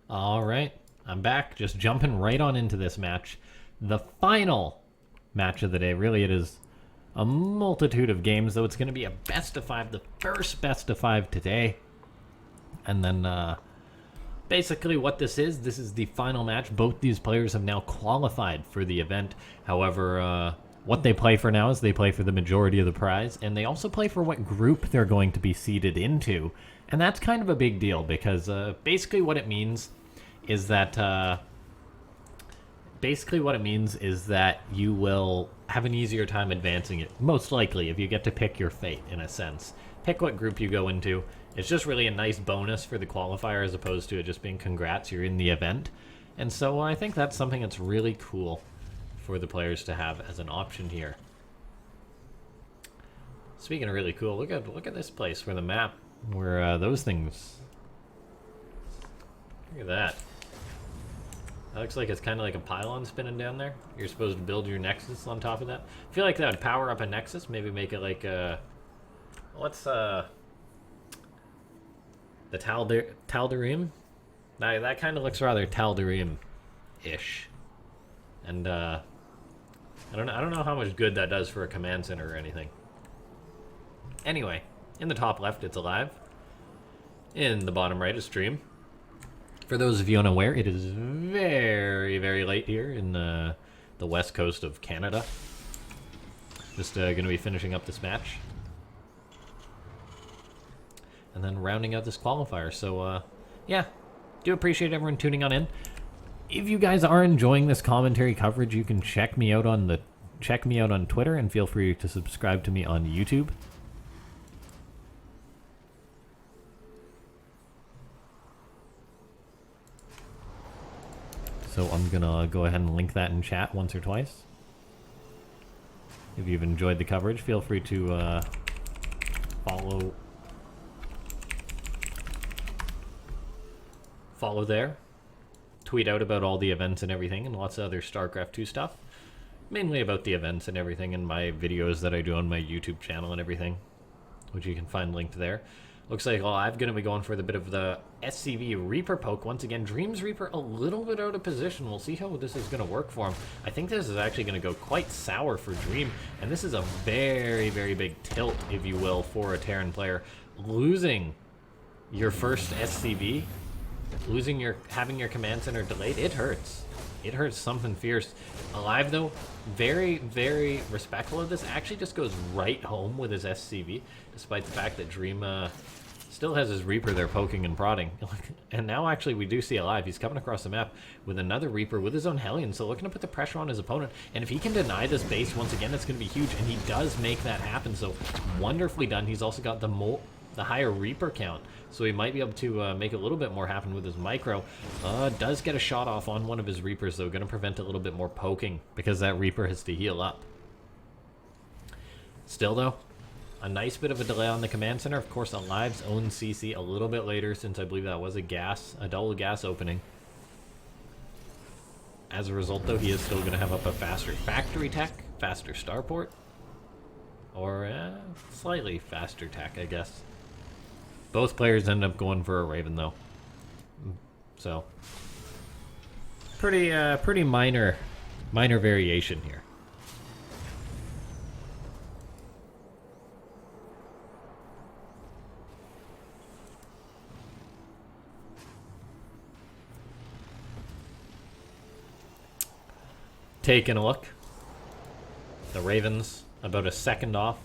All right, I'm back. Just jumping right on into this match. The final match of the day. Really, it is a multitude of games, though it's going to be a best of five, the first best of five today. And then basically what this is the final match. Both these players have now qualified for the event. However, what they play for now is they play for the majority of the prize, and they also play for what group they're going to be seeded into. And that's kind of a big deal because basically what it means is that you will have an easier time advancing it, most likely, if you get to pick your fate, in a sense. Pick what group you go into. It's just really a nice bonus for the qualifier as opposed to it just being congrats, you're in the event. And so I think that's something that's really cool for the players to have as an option here. Speaking of really cool, look at this place where the map, where those things... Look at that. That looks like it's kind of like a pylon spinning down there. You're supposed to build your nexus on top of that. I feel like that would power up a nexus. Maybe make it like what's the Tal'Darim? That kind of looks rather Tal'Darim-ish. And I don't know how much good that does for a command center or anything. Anyway, in the top left, it's aLive. In the bottom right is Stream. For those of you unaware, it is very, very late here in the west coast of Canada. Just going to be finishing up this match. And then rounding out this qualifier. So, yeah, do appreciate everyone tuning on in. If you guys are enjoying this commentary coverage, you can check me out on Twitter, and feel free to subscribe to me on YouTube. So I'm gonna go ahead and link that in chat once or twice. If you've enjoyed the coverage, feel free to follow there. Tweet out about all the events and everything, and lots of other StarCraft 2 stuff. Mainly about the events and everything, and my videos that I do on my YouTube channel and everything, which you can find linked there. Looks like I'm going to be going for the bit of the SCV Reaper poke. Once again, Dreams Reaper a little bit out of position. We'll see how this is going to work for him. I think this is actually going to go quite sour for Dream, and this is a very, very big tilt, if you will, for a Terran player. Losing your first SCV, having your command center delayed, it hurts. It hurts something fierce. aLive, though, very, very respectful of this. Actually just goes right home with his SCV, despite the fact that Dream still has his Reaper there poking and prodding. And now, actually, we do see aLive. He's coming across the map with another Reaper with his own Hellion, so looking to put the pressure on his opponent. And if he can deny this base, once again, that's going to be huge. And he does make that happen, so wonderfully done. He's also got the higher Reaper count, so he might be able to make a little bit more happen with his micro. Does get a shot off on one of his Reapers, though. Going to prevent a little bit more poking because that Reaper has to heal up. Still, though, a nice bit of a delay on the command center. Of course, aLive's own CC a little bit later, since I believe that was a double gas opening. As a result, though, he is still going to have up a faster factory tech, faster starport, or slightly faster tech, I guess. Both players end up going for a Raven, though. So, pretty minor variation here. Taking a look. The Ravens about a second off.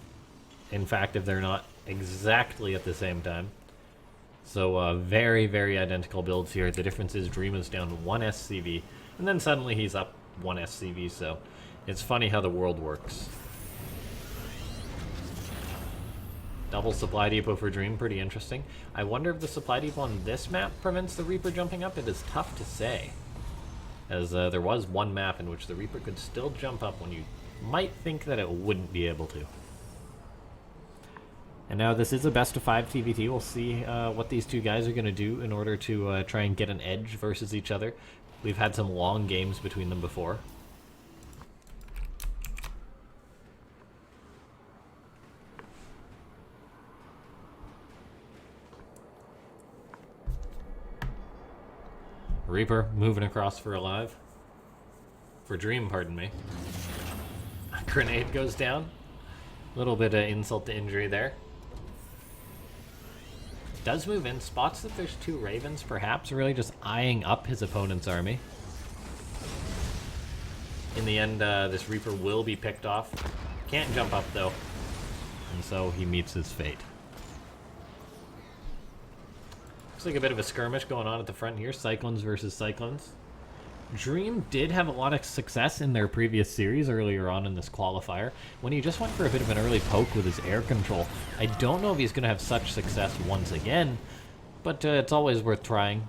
In fact, if they're not exactly at the same time. So very, very identical builds here. The difference is Dream is down 1 SCV, and then suddenly he's up 1 SCV, so it's funny how the world works. Double supply depot for Dream, pretty interesting. I wonder if the supply depot on this map prevents the Reaper jumping up. It is tough to say, as there was one map in which the Reaper could still jump up when you might think that it wouldn't be able to. And now this is a best of 5 TvT. We'll see what these two guys are going to do in order to try and get an edge versus each other. We've had some long games between them before. Reaper moving across for aLive. For Dream, pardon me. Grenade goes down. A little bit of insult to injury there. Does move in, spots that there's 2 Ravens, perhaps really just eyeing up his opponent's army. In the end, this Reaper will be picked off. Can't jump up, though. And so he meets his fate. Looks like a bit of a skirmish going on at the front here. Cyclones versus Cyclones. Dream did have a lot of success in their previous series earlier on in this qualifier when he just went for a bit of an early poke with his air control. I don't know if he's going to have such success once again, but it's always worth trying.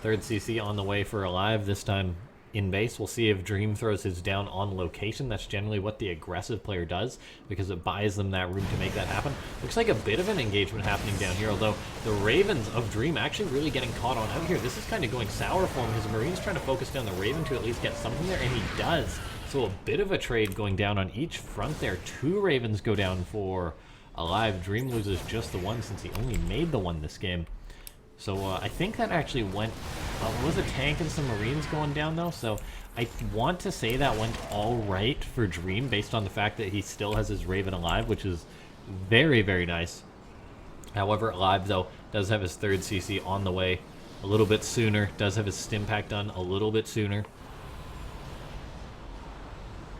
Third CC on the way for aLive, this time in base. We'll see if Dream throws his down on location. That's generally what the aggressive player does because it buys them that room to make that happen. Looks like a bit of an engagement happening down here, although the Ravens of Dream actually really getting caught on out here. This is kind of going sour for him. His Marine's trying to focus down the Raven to at least get something there, and he does. So a bit of a trade going down on each front there. 2 Ravens go down for aLive. Dream loses just the one since he only made the one this game. So I think that actually went, was a tank and some Marines going down though, so I want to say that went all right for Dream based on the fact that he still has his Raven alive, which is very, very nice. However, aLive though does have his 3rd CC on the way a little bit sooner, does have his stim pack done a little bit sooner.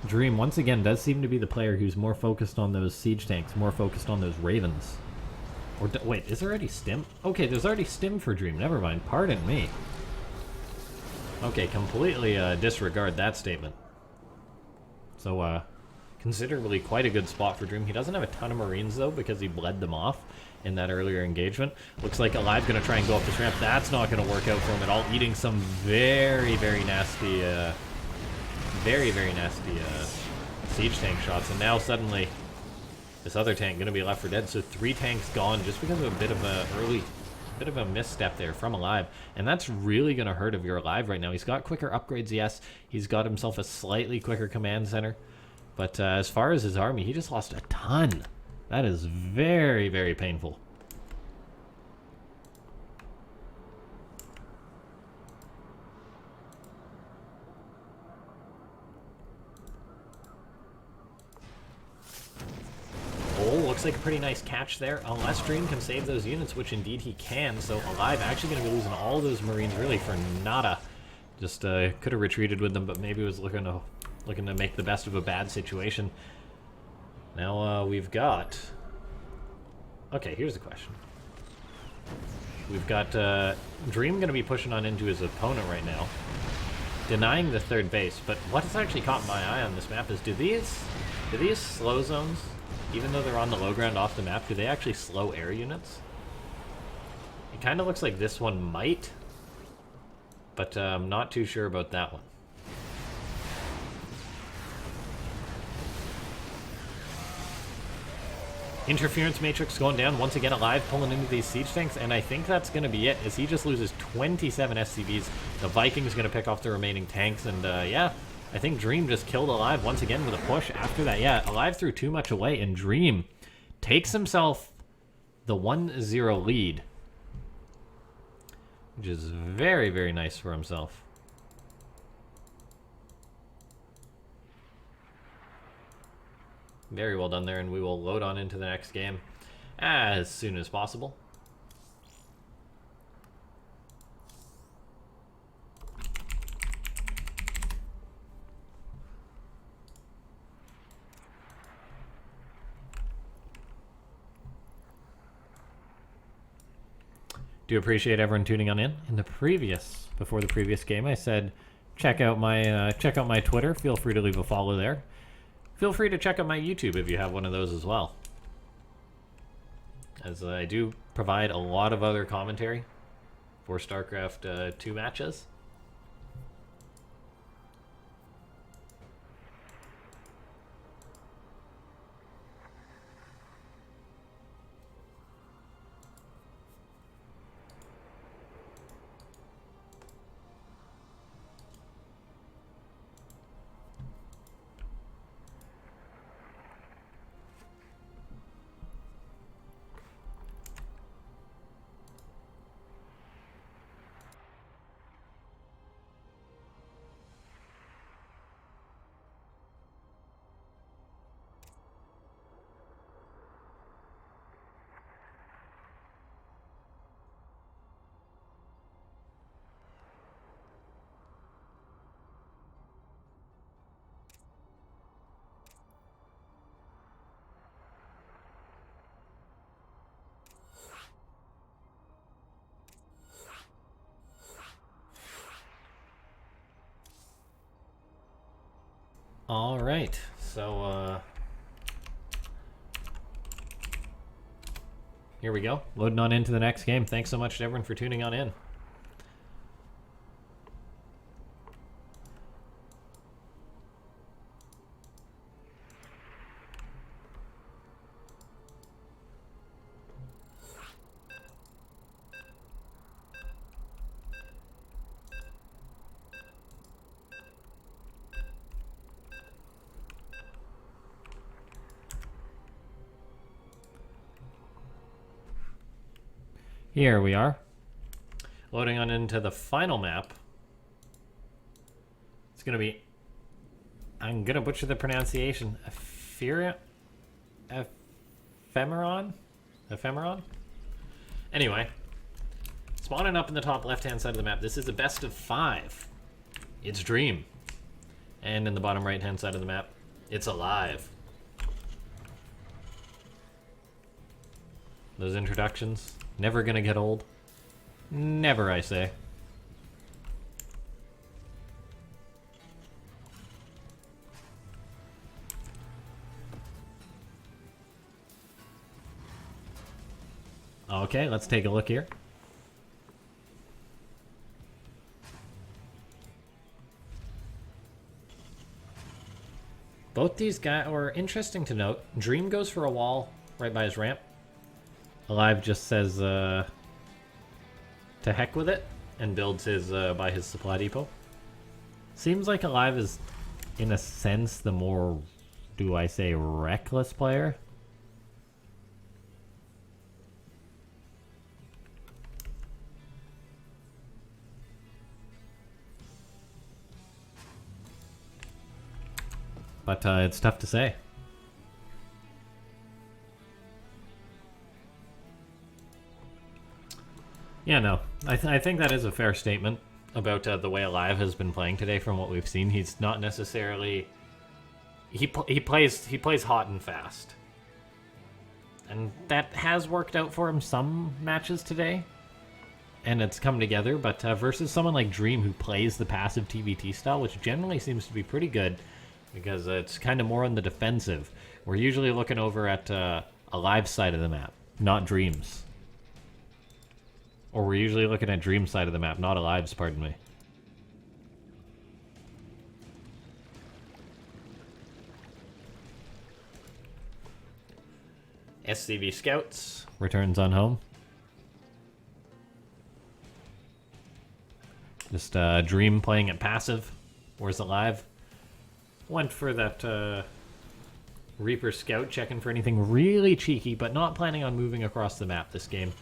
Dream once again does seem to be the player who's more focused on those siege tanks, more focused on those Ravens. Or wait, is there already stim? Okay, there's already stim for Dream. Never mind. Pardon me. Okay, completely disregard that statement. So, considerably quite a good spot for Dream. He doesn't have a ton of Marines, though, because he bled them off in that earlier engagement. Looks like aLive going to try and go up this ramp. That's not going to work out for him at all. Eating some very, very nasty, siege tank shots. And now suddenly this other tank going to be left for dead. So 3 tanks gone just because of a bit of a misstep there from aLive. And that's really going to hurt if you're aLive right now. He's got quicker upgrades, yes. He's got himself a slightly quicker command center. But as far as his army, he just lost a ton. That is very, very painful. Looks like a pretty nice catch there, unless Dream can save those units, which indeed he can. So aLive actually going to be losing all those Marines really for nada. Just could have retreated with them, but maybe was looking to make the best of a bad situation. Now we've got... Okay, here's the question. We've got Dream going to be pushing on into his opponent right now, denying the 3rd base. But what has actually caught my eye on this map is do these slow zones, even though they're on the low ground off the map, do they actually slow air units? It kind of looks like this one might, but I'm not too sure about that one. Interference Matrix going down. Once again, aLive pulling into these siege tanks, and I think that's going to be it, as he just loses 27 SCVs. The Viking's going to pick off the remaining tanks, and yeah, I think Dream just killed aLive once again with a push after that. Yeah, aLive threw too much away, and Dream takes himself the 1-0 lead, which is very, very nice for himself. Very well done there, and we will load on into the next game as soon as possible. Do appreciate everyone tuning on in. Before the previous game, I said check out my Twitter. Feel free to leave a follow there. Feel free to check out my YouTube if you have one of those as well, as I do provide a lot of other commentary for StarCraft 2 matches. All right, so here we go. Loading on into the next game. Thanks so much to everyone for tuning on in. Here we are. Loading on into the final map. It's going to be... I'm going to butcher the pronunciation. Ephemeron? Ephemeron? Anyway. Spawning up in the top left-hand side of the map. This is a best of 5. It's Dream. And in the bottom right-hand side of the map, it's aLive. Those introductions... never gonna get old. Never, I say. Okay, let's take a look here. Both these guys are interesting to note. Dream goes for a wall right by his ramp. aLive just says to heck with it and builds his by his supply depot. Seems like aLive is, in a sense, the more, do I say, reckless player. But it's tough to say. Yeah, no. I think that is a fair statement about the way aLive has been playing today from what we've seen. He's not necessarily... He plays hot and fast. And that has worked out for him some matches today. And it's come together, but versus someone like Dream who plays the passive TvT style, which generally seems to be pretty good, because it's kind of more on the defensive. We're usually looking over at aLive's side of the map, not Dream's. Or we're usually looking at Dream's side of the map, not aLive's, pardon me. SCV Scouts returns on home. Just Dream playing it passive. Where's aLive? Went for that Reaper Scout, checking for anything really cheeky, but not planning on moving across the map this game.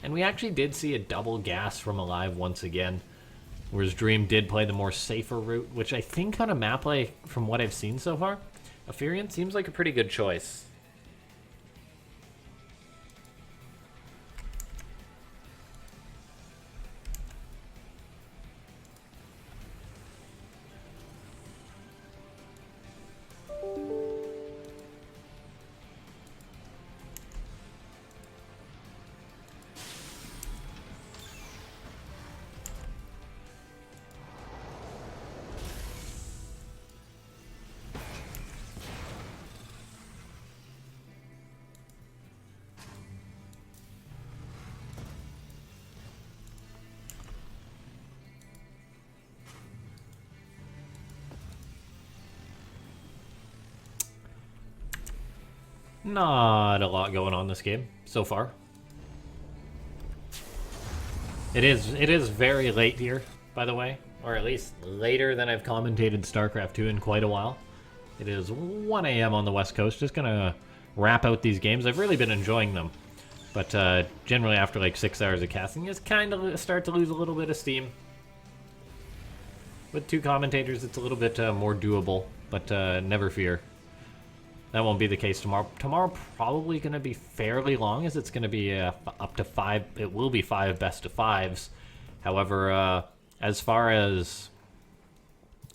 And we actually did see a double gas from aLive once again, whereas Dream did play the more safer route, which I think on a map like, from what I've seen so far, Afreeca seems like a pretty good choice. Not a lot going on this game so far. It is very late here, by the way, or at least later than I've commentated StarCraft 2 in quite a while. It is 1 a.m. on the West Coast. Just gonna wrap out these games. I've really been enjoying them, but generally after like 6 hours of casting, you just kind of start to lose a little bit of steam. With 2 commentators, it's a little bit more doable, but never fear. That won't be the case tomorrow. Tomorrow probably going to be fairly long, as it's going to be up to 5. It will be 5 best of 5s. However, as far as...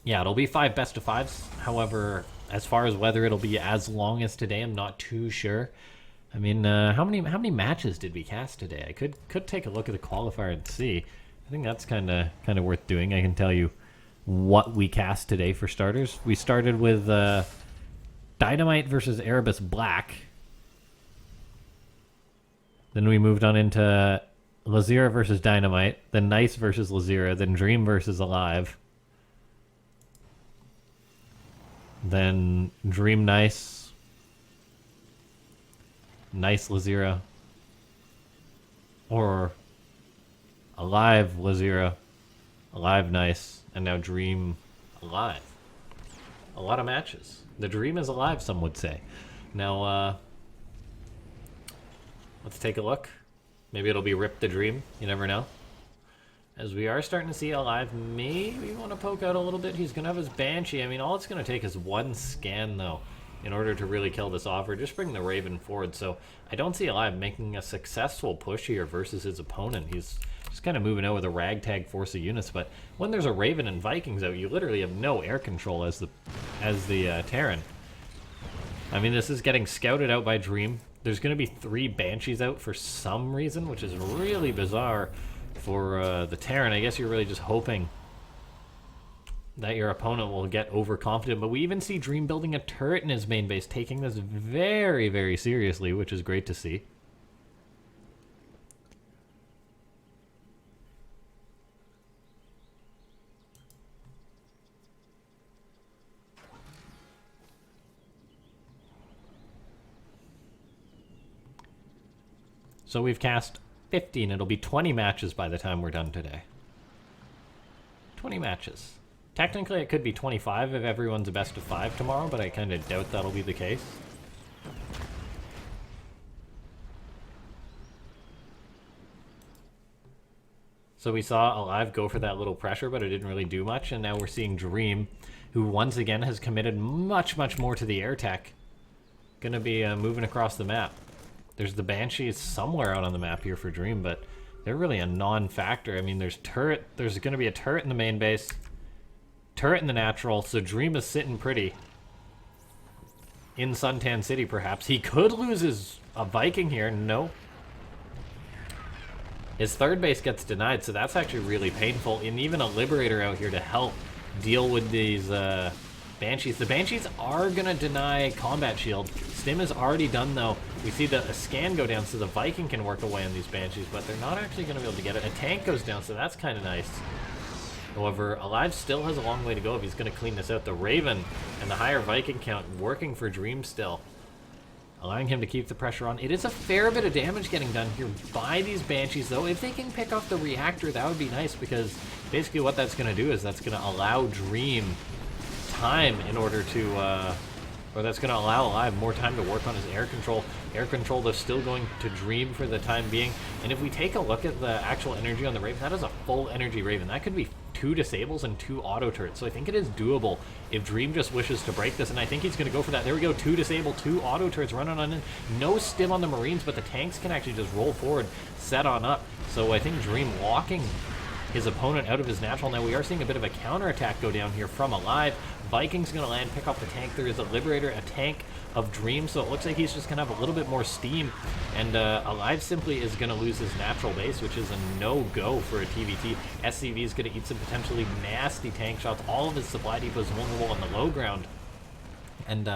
Yeah, it'll be 5 best of 5s. However, as far as whether it'll be as long as today, I'm not too sure. I mean, how many matches did we cast today? I could take a look at the qualifier and see. I think that's kind of worth doing. I can tell you what we cast today for starters. We started with Dynamite versus Erebus Black. Then we moved on into Lazira versus Dynamite, then Nice versus Lazira, then Dream versus aLive. Then Dream Nice, Nice Lazira, or aLive Lazira, aLive Nice, and now Dream aLive. A lot of matches. The Dream is alive, some would say. Now, let's take a look. Maybe it'll be Rip the Dream. You never know. As we are starting to see aLive maybe want to poke out a little bit. He's going to have his Banshee. I mean, all it's going to take is one scan, though, in order to really kill this off, or just bring the Raven forward. So I don't see aLive making a successful push here versus his opponent. He's just kind of moving out with a ragtag force of units. But when there's a Raven and Vikings out, you literally have no air control as the Terran. I mean, this is getting scouted out by Dream. There's going to be 3 Banshees out for some reason, which is really bizarre for the Terran. I guess you're really just hoping that your opponent will get overconfident. But we even see Dream building a turret in his main base, taking this very, very seriously, which is great to see. So we've cast 15. It'll be 20 matches by the time we're done today. 20 matches. Technically, it could be 25 if everyone's a best of 5 tomorrow, but I kind of doubt that'll be the case. So we saw aLive go for that little pressure, but it didn't really do much, and now we're seeing Dream, who once again has committed much, much more to the air tech. Gonna be moving across the map. There's the Banshees somewhere out on the map here for Dream, but they're really a non-factor. I mean, there's going to be a turret in the main base, turret in the natural, so Dream is sitting pretty. In Suntan City, perhaps. He could lose his Viking here. No. His third base gets denied, so that's actually really painful. And even a Liberator out here to help deal with these Banshees. The Banshees are going to deny combat shield. Stim is already done, though. We see a scan go down, so the Viking can work away on these Banshees, but they're not actually going to be able to get it. A tank goes down, so that's kind of nice. However, aLive still has a long way to go if he's going to clean this out. The Raven and the higher Viking count working for Dream still, allowing him to keep the pressure on. It is a fair bit of damage getting done here by these Banshees, though. If they can pick off the reactor, that would be nice, because basically what that's going to do is that's going to allow Dream time in order to, or that's going to allow aLive more time to work on his air control. Air control, though, still going to Dream for the time being. And if we take a look at the actual energy on the Raven, that is a full energy Raven. That could be 2 disables and 2 auto turrets. So I think it is doable if Dream just wishes to break this. And I think he's going to go for that. There we go. 2 disable, 2 auto turrets running on in. No stim on the Marines, but the tanks can actually just roll forward, set on up. So I think Dream locking his opponent out of his natural. Now we are seeing a bit of a counterattack go down here from aLive. Viking's going to land, pick off the tank. There is a Liberator, a tank of Dream, so it looks like he's just going to have a little bit more steam. And aLive simply is going to lose his natural base, which is a no-go for a TvT. SCV is going to eat some potentially nasty tank shots. All of his supply depots vulnerable on the low ground. And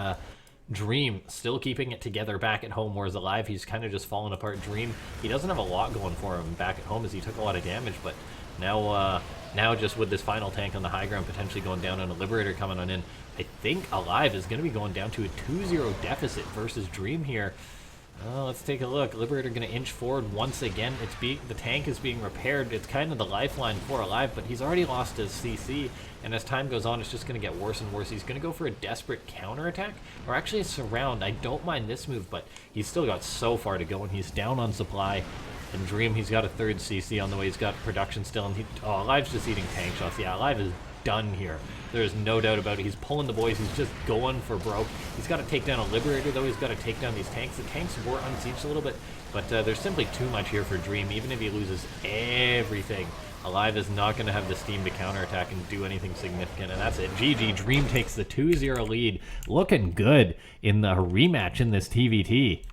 Dream still keeping it together back at home, whereas aLive, he's kind of just falling apart. Dream, he doesn't have a lot going for him back at home as he took a lot of damage, but now just with this final tank on the high ground potentially going down and a Liberator coming on in, I think aLive is going to be going down to a 2-0 deficit versus Dream here. Let's take a look. Liberator going to inch forward once again. The tank is being repaired. It's kind of the lifeline for aLive, but he's already lost his CC, and as time goes on, it's just going to get worse and worse. He's going to go for a desperate counterattack, or actually a surround. I don't mind this move, but he's still got so far to go, and he's down on supply. And Dream, he's got a 3rd CC on the way. He's got production still, and aLive's just eating tank shots. Yeah, aLive is done here. There is no doubt about it. He's pulling the boys. He's just going for broke. He's got to take down a Liberator, though. He's got to take down these tanks. The tanks were unsieged a little bit, but there's simply too much here for Dream. Even if he loses everything, aLive is not going to have the steam to counterattack and do anything significant, and that's it. GG. Dream takes the 2-0 lead. Looking good in the rematch in this TvT.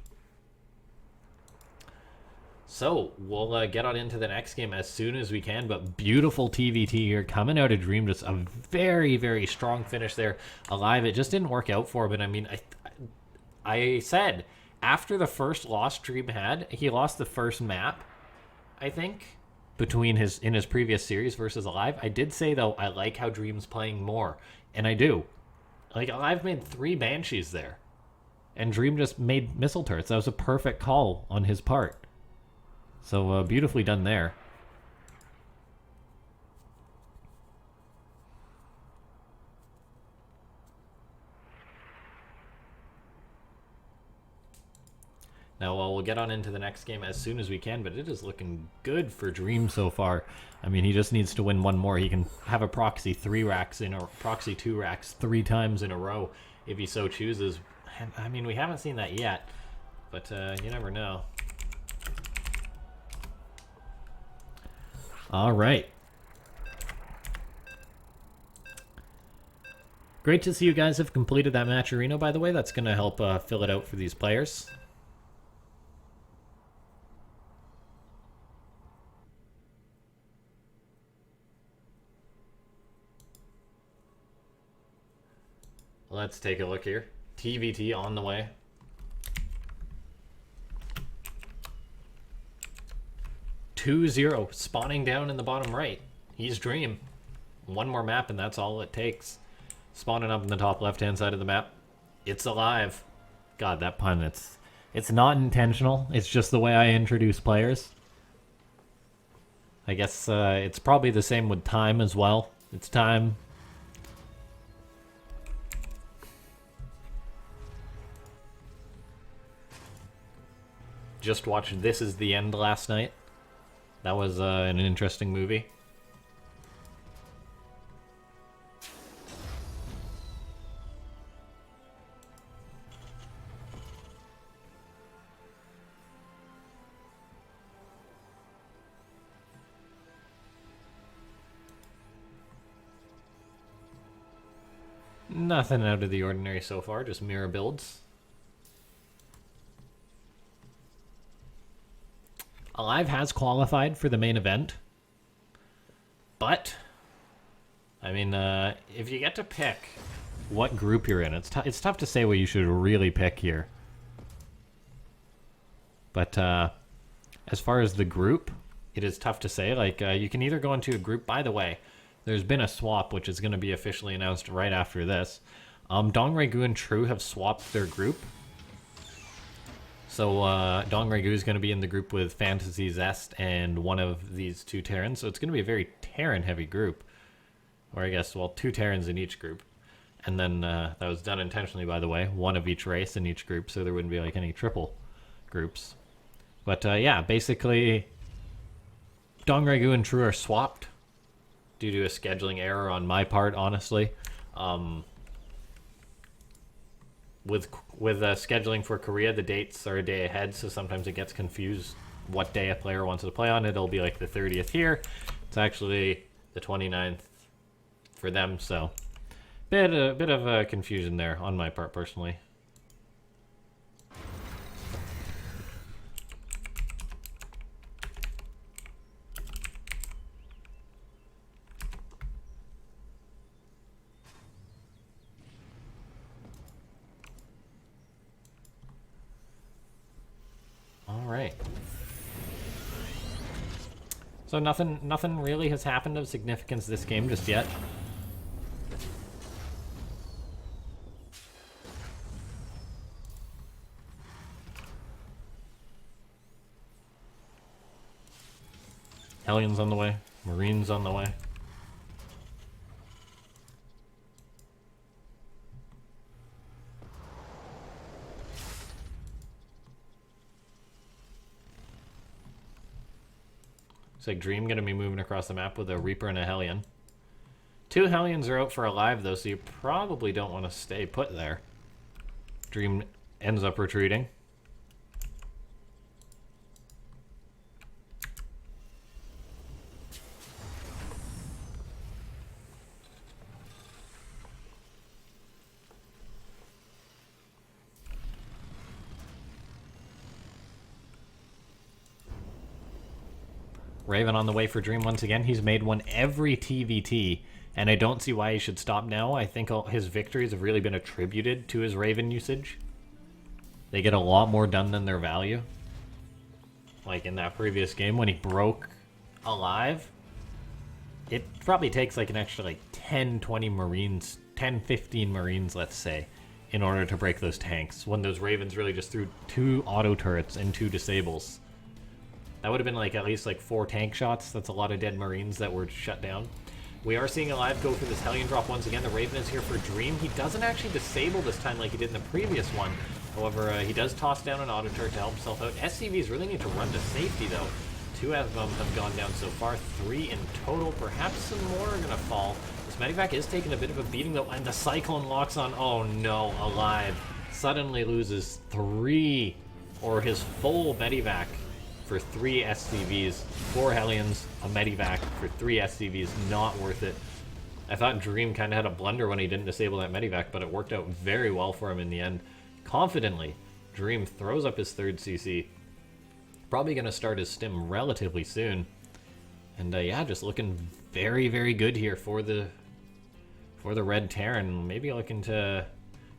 So we'll get on into the next game as soon as we can, but beautiful TvT here coming out of Dream. Just a very, very strong finish there. aLive, it just didn't work out for him. And I mean, I said after the first loss Dream had, he lost the first map, I think, between his previous series versus aLive. I did say though, I like how Dream's playing more, and I do. Like, aLive made 3 Banshees there, and Dream just made missile turrets. That was a perfect call on his part. So beautifully done there. Now, we'll get on into the next game as soon as we can, but it is looking good for Dream so far. I mean, he just needs to win one more. He can have a proxy 3 racks in a proxy 2 racks 3 times in a row if he so chooses. I mean, we haven't seen that yet, but you never know. All right. Great to see you guys have completed that match arena, by the way. That's going to help fill it out for these players. Let's take a look here. TvT on the way. (2-0) spawning down in the bottom right. He's Dream. One more map and that's all it takes. Spawning up in the top left-hand side of the map. It's aLive. God, that pun, it's not intentional. It's just the way I introduce players. I guess it's probably the same with Time as well. It's Time. Just watched This Is the End last night. That was an interesting movie. Nothing out of the ordinary so far, just mirror builds. aLive has qualified for the main event, but I mean, if you get to pick what group you're in, it's tough to say what you should really pick here. But as far as the group, it is tough to say. Like, you can either go into a group. By the way, there's been a swap, which is going to be officially announced right after this. Dongraegu and True have swapped their group. So Dongraegu is going to be in the group with Fantasy Zest and one of these 2 Terrans. So it's going to be a very Terran-heavy group. Or I guess, well, 2 Terrans in each group. And then that was done intentionally, by the way. 1 of each race in each group, so there wouldn't be like any triple groups. But yeah, basically, Dongraegu and True are swapped due to a scheduling error on my part, honestly. With scheduling for Korea, the dates are a day ahead, so sometimes it gets confused what day a player wants to play on. It'll be like the 30th here. It's actually the 29th for them, so bit of a confusion there on my part personally. Alright. So nothing really has happened of significance this game just yet. Hellions on the way. Marines on the way. Looks like Dream going to be moving across the map with a Reaper and a Hellion. 2 Hellions are out for aLive, though, so you probably don't want to stay put there. Dream ends up retreating. Raven on the way for Dream once again. He's made one every TvT, and I don't see why he should stop now. I think all his victories have really been attributed to his Raven usage. They get a lot more done than their value. Like in that previous game when he broke aLive, it probably takes like an extra like 10, 20 Marines, 10, 15 Marines, let's say, in order to break those tanks. When those Ravens really just threw 2 auto turrets and 2 disables. That would have been like at least like 4 tank shots. That's a lot of dead Marines that were shut down. We are seeing aLive go for this Hellion drop once again. The Raven is here for Dream. He doesn't actually disable this time like he did in the previous one. However, he does toss down an auto turret to help himself out. SCVs really need to run to safety though. 2 of them have gone down so far, 3 in total. Perhaps some more are gonna fall. This Medivac is taking a bit of a beating though, and the Cyclone locks on. Oh no, aLive suddenly loses 3, or his full Medivac for 3 SCVs. 4 Hellions, a Medivac for 3 SCVs, not worth it. I thought Dream kind of had a blunder when he didn't disable that Medivac, but it worked out very well for him in the end. Confidently, Dream throws up his 3rd CC. Probably going to start his stim relatively soon. And yeah, just looking very, very good here for the Red Terran. Maybe looking to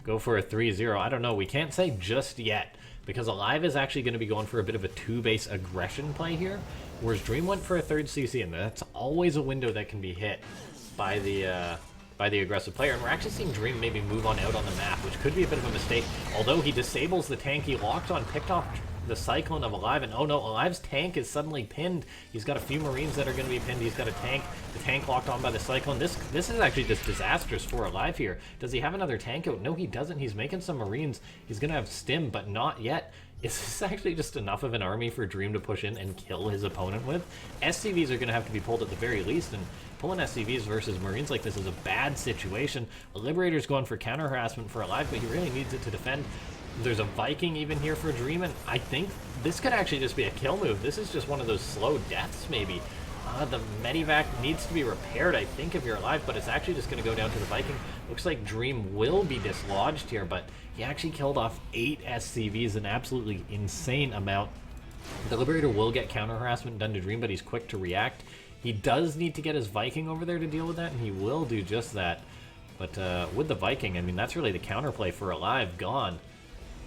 go for a 3-0. I don't know. We can't say just yet, because aLive is actually going to be going for a bit of a 2-base aggression play here, whereas Dream went for a 3rd CC, and that's always a window that can be hit by the aggressive player. And we're actually seeing Dream maybe move on out on the map, which could be a bit of a mistake. Although he disables the tank he locked on, picked off the Cyclone of aLive, and oh no, aLive's tank is suddenly pinned. He's got a few Marines that are going to be pinned. He's got a tank, the tank locked on by the Cyclone. This is actually just disastrous for aLive here. Does he have another tank out? No, he doesn't. He's making some Marines. He's going to have stim, but not yet. Is this actually just enough of an army for Dream to push in and kill his opponent with? SCVs are going to have to be pulled at the very least, and pulling SCVs versus Marines like this is a bad situation. A Liberator's going for counter harassment for aLive, but he really needs it to defend. There's a Viking even here for Dream, and I think this could actually just be a kill move. This is just one of those slow deaths, maybe. The Medivac needs to be repaired, I think, if you're aLive, but it's actually just going to go down to the Viking. Looks like Dream will be dislodged here, but he actually killed off 8 SCVs, an absolutely insane amount. The Liberator will get counter harassment done to Dream, but he's quick to react. He does need to get his Viking over there to deal with that, and he will do just that. But with the Viking, I mean, that's really the counterplay for aLive gone.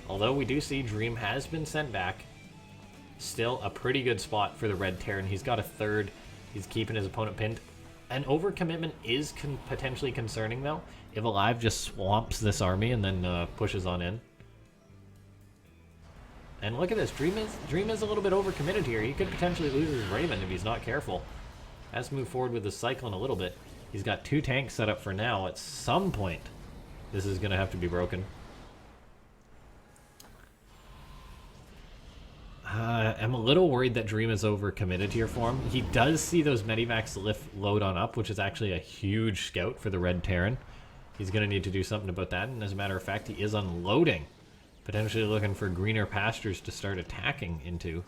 Although we do see Dream has been sent back. Still a pretty good spot for the Red Terran. He's got a 3rd. He's keeping his opponent pinned. An overcommitment is potentially concerning, though, if aLive just swamps this army and then pushes on in. And look at this. Dream is a little bit overcommitted here. He could potentially lose his Raven if he's not careful. Has to move forward with the Cyclone a little bit. He's got 2 tanks set up for now. At some point, this is going to have to be broken. I'm a little worried that Dream is overcommitted here for him. He does see those Medivacs load on up, which is actually a huge scout for the Red Terran. He's going to need to do something about that, and as a matter of fact, he is unloading. Potentially looking for greener pastures to start attacking into.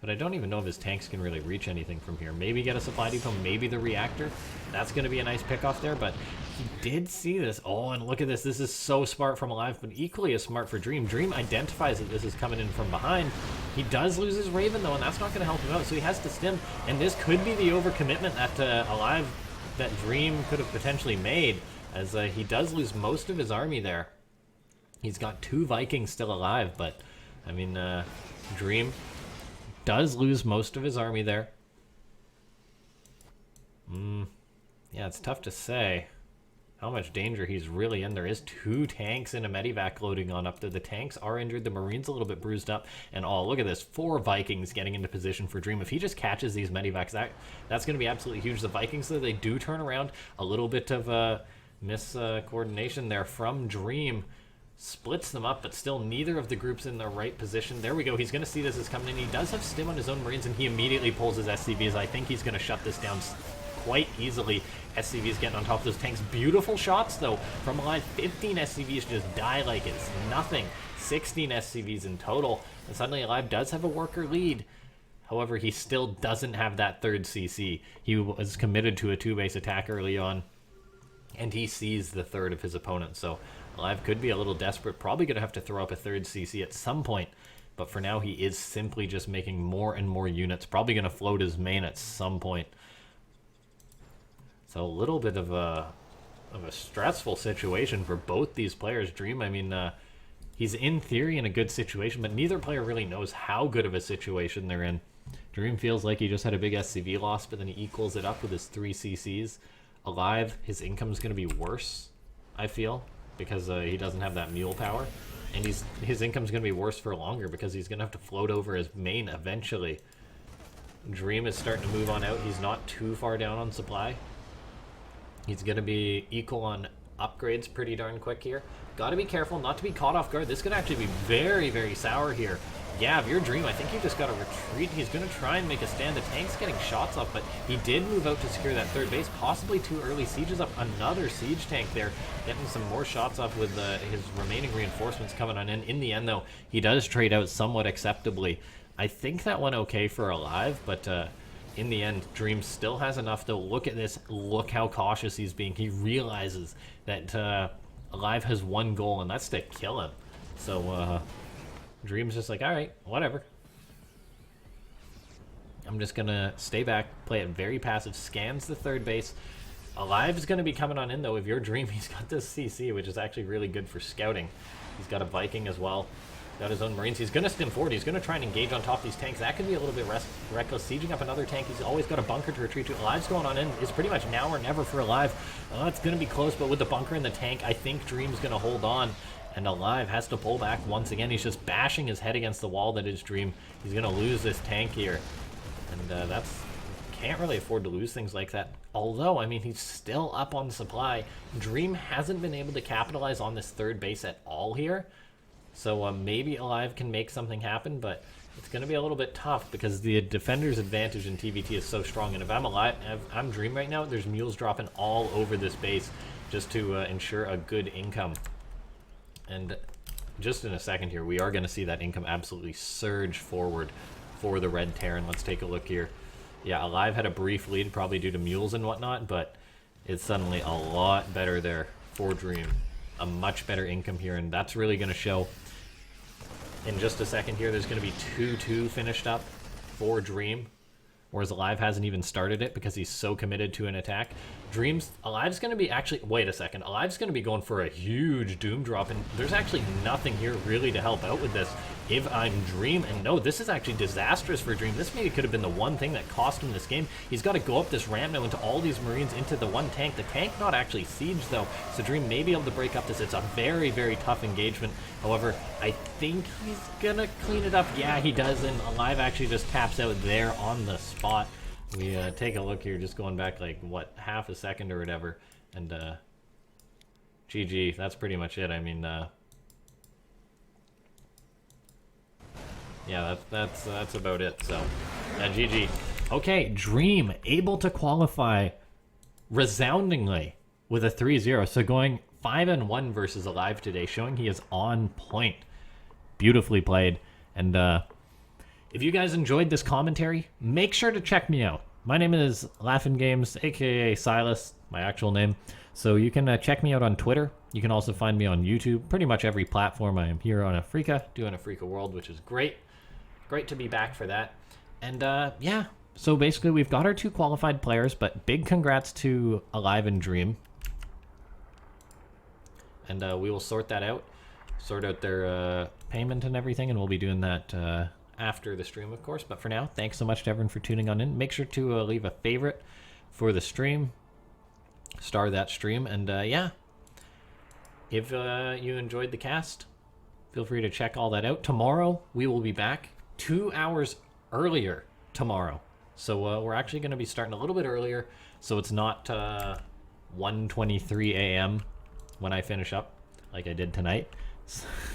But I don't even know if his tanks can really reach anything from here. Maybe get a supply depot, maybe the reactor. That's going to be a nice pick off there, but he did see this. Oh, and look at this. This is so smart from aLive, but equally as smart for Dream. Dream identifies that this is coming in from behind. He does lose his Raven, though, and that's not going to help him out, so he has to stim. And this could be the overcommitment that aLive, that Dream could have potentially made, as he does lose most of his army there. He's got 2 Vikings still alive, but, I mean, Dream does lose most of his army there. Yeah, it's tough to say how much danger he's really in. There is 2 tanks and a Medivac loading on up there. The tanks are injured, the Marines a little bit bruised up, and oh, look at this, 4 Vikings getting into position for Dream. If he just catches these Medivacs, that's going to be absolutely huge. The Vikings, though, they do turn around. A little bit of miscoordination there from Dream. Splits them up, but still neither of the groups in the right position. There we go. He's going to see this is coming in. He does have stim on his own Marines, and he immediately pulls his SCVs. I think he's going to shut this down quite easily. SCVs getting on top of those tanks. Beautiful shots, though, from aLive. 15 SCVs just die like it's nothing. 16 SCVs in total. And suddenly aLive does have a worker lead. However, he still doesn't have that 3rd CC. He was committed to a 2-base attack early on, and he sees the 3rd of his opponent. So aLive could be a little desperate, probably going to have to throw up a 3rd CC at some point But for now, he is simply just making more and more units. Probably going to float his main at some point. So a little bit of a stressful situation for both these players. Dream, I mean, he's in theory in a good situation, but neither player really knows how good of a situation they're in. Dream feels like he just had a big SCV loss, but then he equals it up with his 3 CCs. aLive, his income's going to be worse, I feel, because he doesn't have that mule power. And his income's going to be worse for longer because he's going to have to float over his main eventually. Dream is starting to move on out. He's not too far down on supply. He's going to be equal on upgrades pretty darn quick here. Got to be careful not to be caught off guard. This could actually be very, very sour here. Yeah, if you're Dream, I think you just got to retreat. He's going to try and make a stand. The tank's getting shots off, but he did move out to secure that third base. Possibly too early. Sieges up another siege tank there, getting some more shots off with his remaining reinforcements coming on in. In the end, though, he does trade out somewhat acceptably. I think that went okay for aLive, but in the end, Dream still has enough, though. Look at this. Look how cautious he's being. He realizes that aLive has one goal, and that's to kill him. So, Dream's just like, all right, whatever. I'm just going to stay back, play it very passive, scans the third base. aLive is going to be coming on in, though. If you're Dream, he's got this CC, which is actually really good for scouting. He's got a Viking as well. Got his own Marines. He's going to stim forward. He's going to try and engage on top of these tanks. That could be a little bit reckless. Sieging up another tank. He's always got a bunker to retreat to. aLive's going on in. It's pretty much now or never for aLive. It's going to be close, but with the bunker and the tank, I think Dream's going to hold on. And aLive has to pull back once again. He's just bashing his head against the wall that is Dream. He's going to lose this tank here. And that's... can't really afford to lose things like that. Although, I mean, he's still up on supply. Dream hasn't been able to capitalize on this third base at all here. So maybe aLive can make something happen, but it's going to be a little bit tough because the defender's advantage in TvT is so strong. And if I'm Dream right now, there's mules dropping all over this base just to ensure a good income. And just in a second here, we are going to see that income absolutely surge forward for the Red Terran. Let's take a look here. Yeah, aLive had a brief lead, probably due to mules and whatnot, but it's suddenly a lot better there for Dream. A much better income here, and that's really going to show. In just a second here, there's going to be 2-2 finished up for Dream, whereas aLive hasn't even started it because he's so committed to an attack. aLive's going to be actually, wait a second, aLive's going to be going for a huge doom drop, and there's actually nothing here really to help out with this if I'm Dream. And no, this is actually disastrous for Dream. This maybe could have been the one thing that cost him this game. He's got to go up this ramp now into all these Marines into the one tank. The tank not actually sieged though, so Dream may be able to break up this. It's a very, very tough engagement. However, I think he's gonna clean it up. Yeah, he does, and aLive actually just taps out there on the spot. We take a look here, just going back like, what, half a second or whatever, and GG, that's pretty much it. I mean, yeah, that's about it, so, GG. Okay, Dream able to qualify resoundingly with a 3-0, so going 5-1 versus aLive today, showing he is on point. Beautifully played, and if you guys enjoyed this commentary, make sure to check me out. My name is LaughNgamez, aka Silas, my actual name. So you can check me out on Twitter. You can also find me on YouTube. Pretty much every platform. I am here on Afreeca, doing Afreeca World, which is great. Great to be back for that. And yeah, so basically we've got our 2 qualified players, but big congrats to aLive and Dream. And we will sort that out. Sort out their payment and everything, and we'll be doing that after the stream, of course. But for now, thanks so much to everyone for tuning on in. Make sure to leave a favorite for the stream, star that stream, and yeah, if you enjoyed the cast, feel free to check all that out. Tomorrow we will be back 2 hours earlier tomorrow, so we're actually going to be starting a little bit earlier, so it's not 1:23 a.m. when I finish up like I did tonight.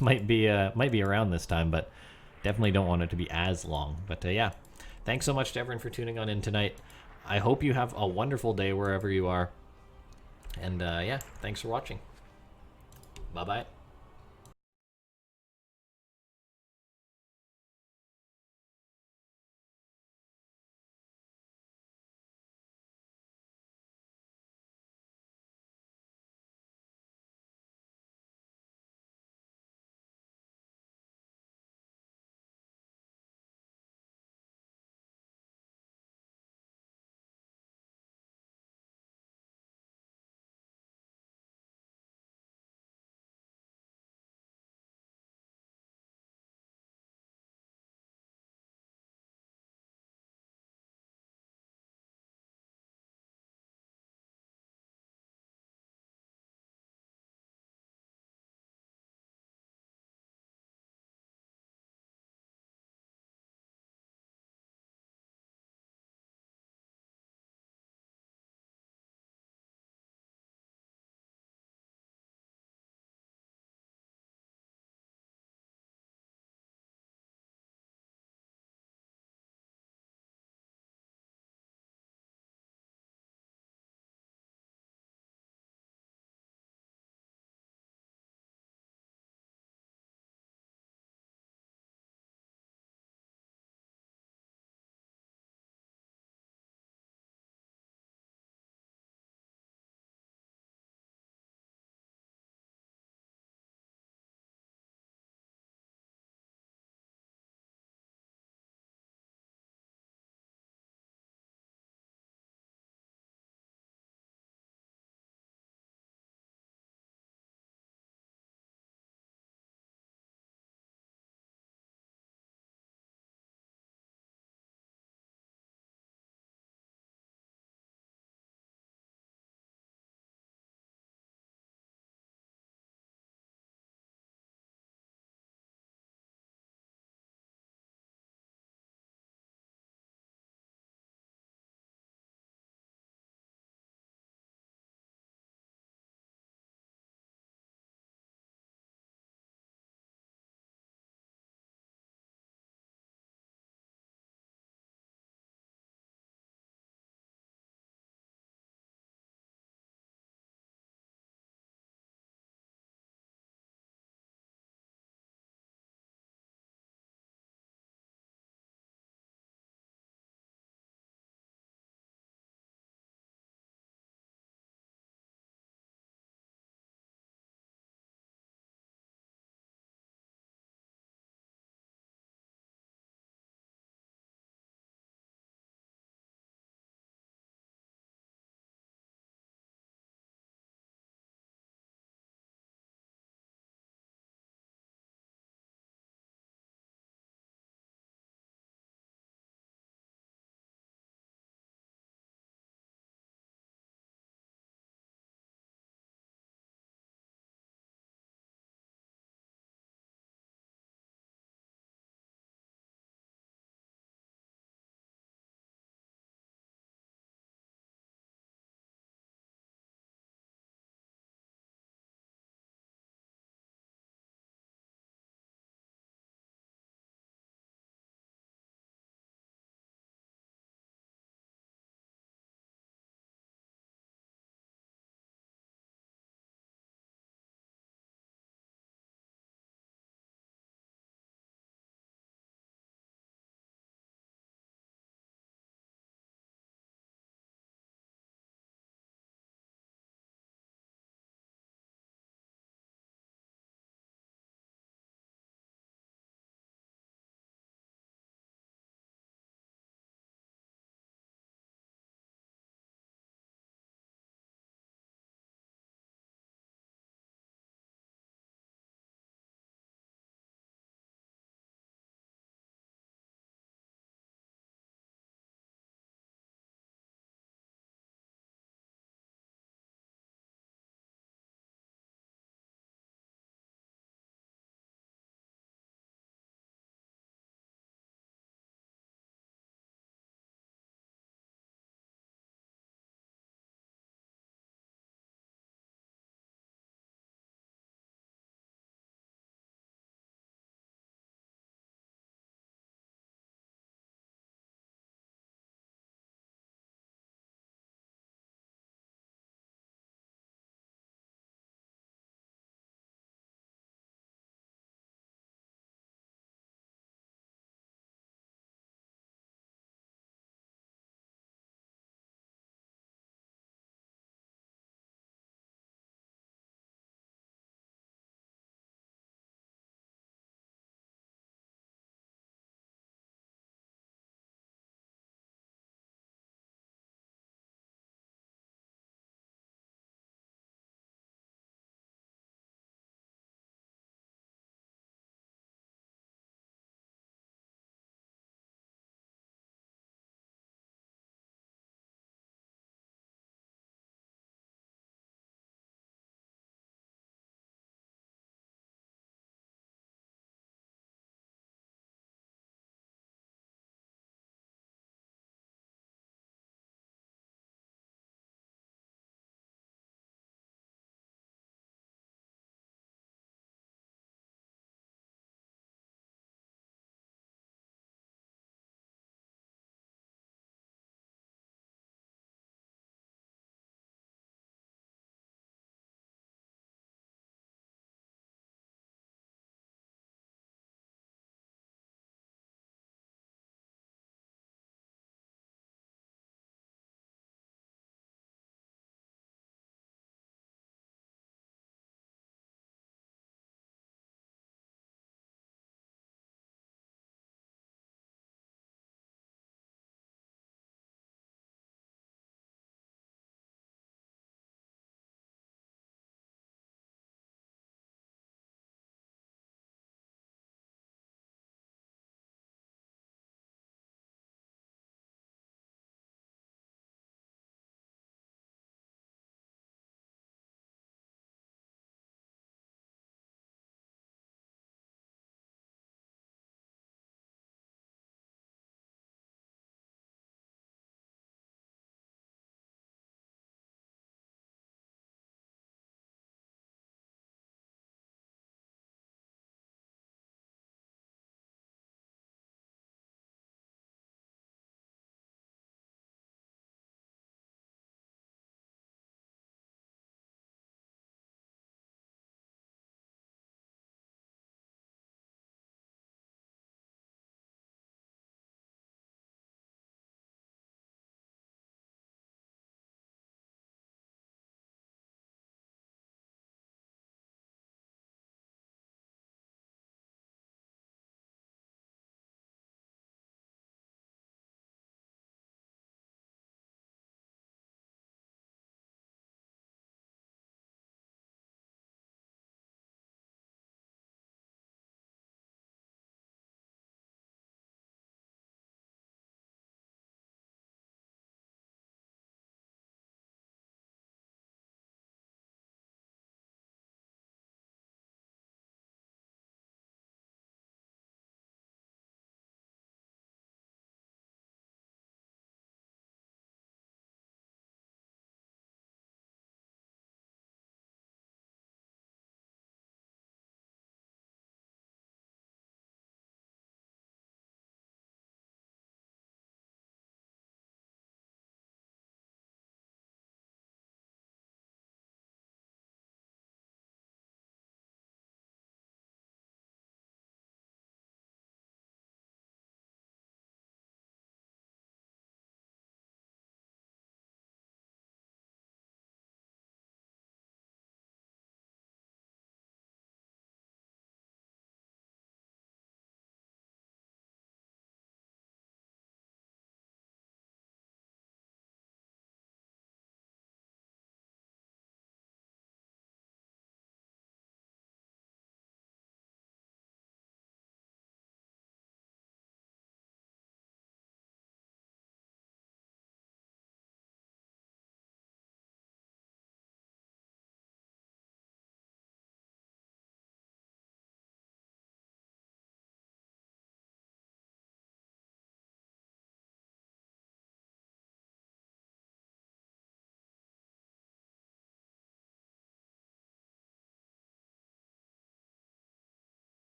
might be around this time, but definitely don't want it to be as long. But yeah, thanks so much to everyone for tuning on in tonight. I hope you have a wonderful day wherever you are. And yeah, thanks for watching. Bye-bye.